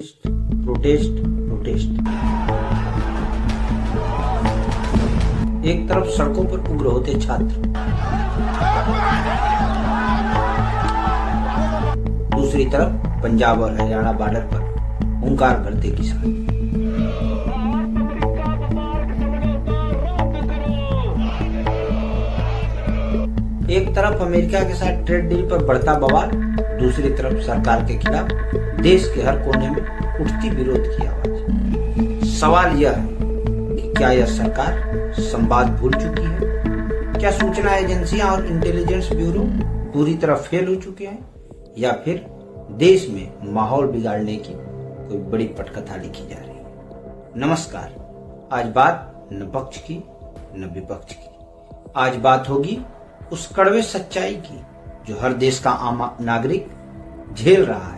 Protest protest. एक तरफ सड़कों पर उग्र होते छात्र, दूसरी तरफ पंजाब और हरियाणा बॉर्डर पर हुंकार भरते किसान। एक तरफ अमेरिका के साथ ट्रेड डील पर बढ़ता बवाल, दूसरी तरफ सरकार के खिलाफ देश के हर कोने में उठती विरोध की आवाज। सवाल यह है कि क्या यह सरकार संवाद भूल चुकी है? क्या सूचना एजेंसियां और इंटेलिजेंस ब्यूरो पूरी तरह फेल हो चुके हैं, या फिर देश में माहौल बिगाड़ने की कोई बड़ी पटकथा लिखी जा रही है? नमस्कार, आज बात न पक्ष की न विपक्ष की। आज बात होगी उस कड़वे सच्चाई की जो हर देश का आम नागरिक झेल रहा है।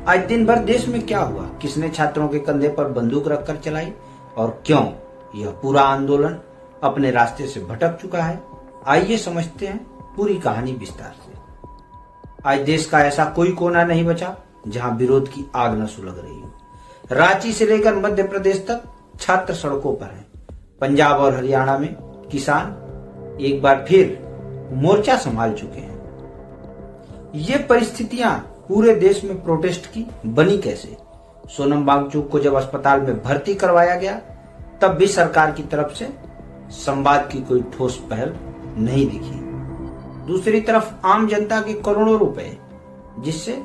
आज दिन भर देश में क्या हुआ, किसने छात्रों के कंधे पर बंदूक रखकर चलाई और क्यों यह पूरा आंदोलन अपने रास्ते से भटक चुका है। आइए समझते हैं पूरी कहानी विस्तार से। आज देश का ऐसा कोई कोना नहीं बचा जहां विरोध की आग न सुलग रही हो। रांची से लेकर मध्य प्रदेश तक छात्र सड़कों पर हैं। पंजाब और हरियाणा में किसान एक बार फिर मोर्चा संभाल चुके हैं। ये परिस्थितियां पूरे देश में प्रोटेस्ट की बनी कैसे? सोनम वांगचुक को जब अस्पताल में भर्ती करवाया गया तब भी सरकार की तरफ से संवाद की कोई ठोस पहल नहीं दिखी। दूसरी तरफ आम जनता के करोड़ों रुपए जिससे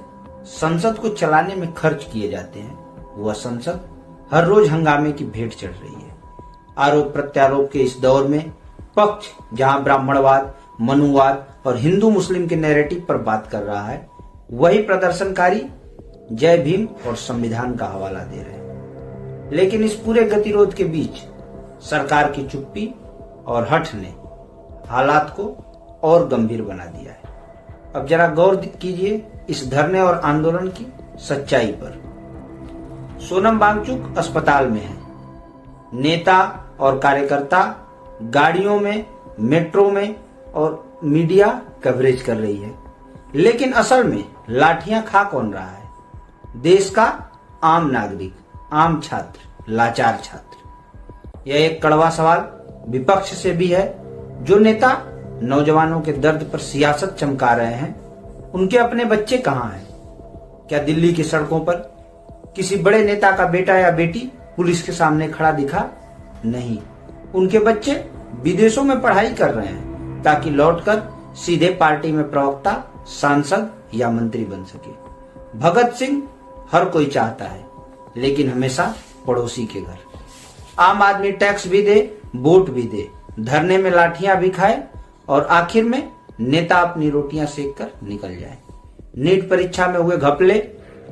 संसद को चलाने में खर्च किए जाते हैं, वह संसद हर रोज हंगामे की भेंट चढ़ रही है। आरोप प्रत्यारोप के इस दौर में पक्ष जहां ब्राह्मणवाद, मनुवाद और हिंदू मुस्लिम के नैरेटिव पर बात कर रहा है, वही प्रदर्शनकारी जय भीम और संविधान का हवाला दे रहे हैं। लेकिन इस पूरे गतिरोध के बीच सरकार की चुप्पी और हठ ने हालात को और गंभीर बना दिया है। अब जरा गौर कीजिए इस धरने और आंदोलन की सच्चाई पर। सोनम वांगचुक अस्पताल में है। नेता और कार्यकर्ता गाड़ियों में, मेट्रो में और मीडिया कवरेज कर रही है, लेकिन असल में लाठियां खा कौन रहा है? देश का आम नागरिक, आम छात्र, लाचार छात्र। यह एक कड़वा सवाल विपक्ष से भी है। जो नेता नौजवानों के दर्द पर सियासत चमका रहे हैं, उनके अपने बच्चे कहां हैं? क्या दिल्ली की सड़कों पर किसी बड़े नेता का बेटा या बेटी पुलिस के सामने खड़ा दिखा? नहीं, उनके बच्चे विदेशों में पढ़ाई कर रहे हैं ताकि लौटकर सीधे पार्टी में प्रवक्ता, सांसद या मंत्री बन सके। भगत सिंह हर कोई चाहता है, लेकिन हमेशा पड़ोसी के घर। आम आदमी टैक्स भी दे, वोट भी दे, धरने में लाठियां भी खाए और आखिर में नेता अपनी रोटियां सेक कर निकल जाए। नीट परीक्षा में हुए घपले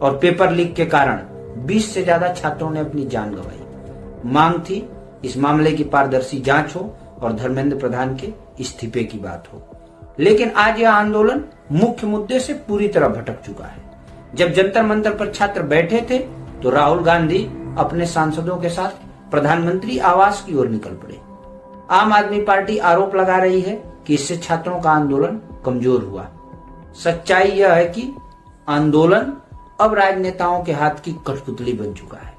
और पेपर लीक के कारण 20 से ज्यादा छात्रों ने अपनी जान गंवाई। मांग थी इस मामले की पारदर्शी जांच हो और धर्मेंद्र प्रधान के इस्तीफे की बात हो। लेकिन आज यह आंदोलन मुख्य मुद्दे से पूरी तरह भटक चुका है। जब जंतर मंतर पर छात्र बैठे थे तो राहुल गांधी अपने सांसदों के साथ प्रधानमंत्री आवास की ओर निकल पड़े। आम आदमी पार्टी आरोप लगा रही है कि इससे छात्रों का आंदोलन कमजोर हुआ। सच्चाई यह है कि आंदोलन अब राजनेताओं के हाथ की कठपुतली बन चुका है।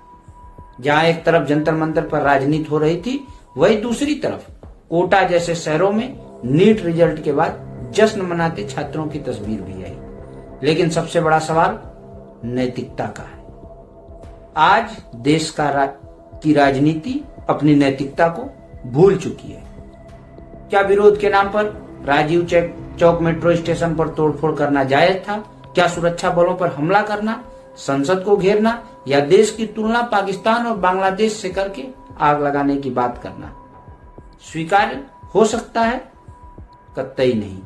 जहां एक तरफ जंतर मंतर पर राजनीति हो रही थी, वही दूसरी तरफ कोटा जैसे शहरों में नीट रिजल्ट के बाद जश्न मनाते छात्रों की तस्वीर भी आई। लेकिन सबसे बड़ा सवाल नैतिकता का है। आज देश की राजनीति अपनी नैतिकता को भूल चुकी है। क्या विरोध के नाम पर राजीव चौक मेट्रो स्टेशन पर तोड़फोड़ करना जायज था? क्या सुरक्षा बलों पर हमला करना, संसद को घेरना या देश की तुलना पाकिस्तान और बांग्लादेश से करके आग लगाने की बात करना स्वीकार्य हो सकता है? कतई नहीं।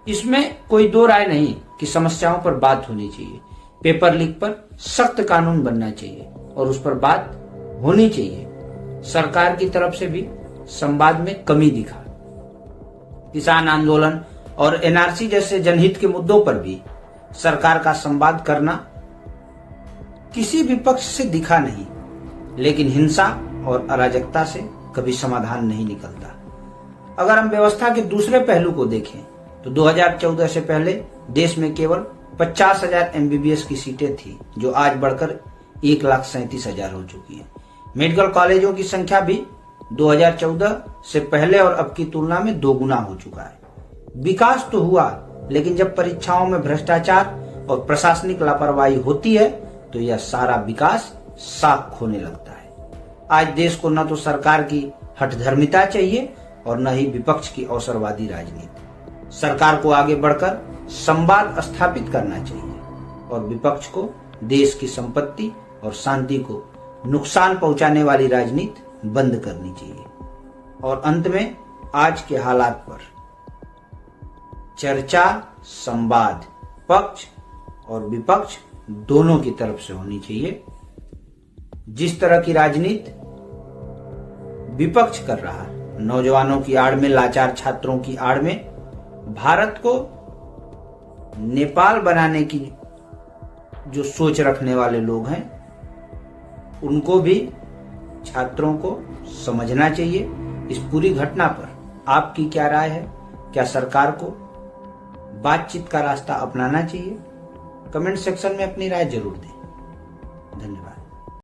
इसमें कोई दो राय नहीं कि समस्याओं पर बात होनी चाहिए। पेपर लीक पर सख्त कानून बनना चाहिए और उस पर बात होनी चाहिए। सरकार की तरफ से भी संवाद में कमी दिखा। किसान आंदोलन और एनआरसी जैसे जनहित के मुद्दों पर भी सरकार का संवाद करना किसी विपक्ष से दिखा नहीं। लेकिन हिंसा और अराजकता से कभी समाधान नहीं निकलता। अगर हम व्यवस्था के दूसरे पहलू को देखें तो 2014 से पहले देश में केवल 50,000 MBBS की सीटें थी, जो आज बढ़कर 1,37,000 हो चुकी है। मेडिकल कॉलेजों की संख्या भी 2014 से पहले और अब की तुलना में 2 गुना हो चुका है। विकास तो हुआ, लेकिन जब परीक्षाओं में भ्रष्टाचार और प्रशासनिक लापरवाही होती है तो यह सारा विकास साख खोने लगता है। आज देश को न तो सरकार की हठधर्मिता चाहिए और न ही विपक्ष की अवसरवादी राजनीति। सरकार को आगे बढ़कर संवाद स्थापित करना चाहिए और विपक्ष को देश की संपत्ति और शांति को नुकसान पहुंचाने वाली राजनीति बंद करनी चाहिए। और अंत में आज के हालात पर चर्चा, संवाद पक्ष और विपक्ष दोनों की तरफ से होनी चाहिए। जिस तरह की राजनीति विपक्ष कर रहा है, नौजवानों की आड़ में, लाचार छात्रों की आड़ में भारत को नेपाल बनाने की जो सोच रखने वाले लोग हैं, उनको भी, छात्रों को समझना चाहिए। इस पूरी घटना पर आपकी क्या राय है? क्या सरकार को बातचीत का रास्ता अपनाना चाहिए? कमेंट सेक्शन में अपनी राय जरूर दें। धन्यवाद।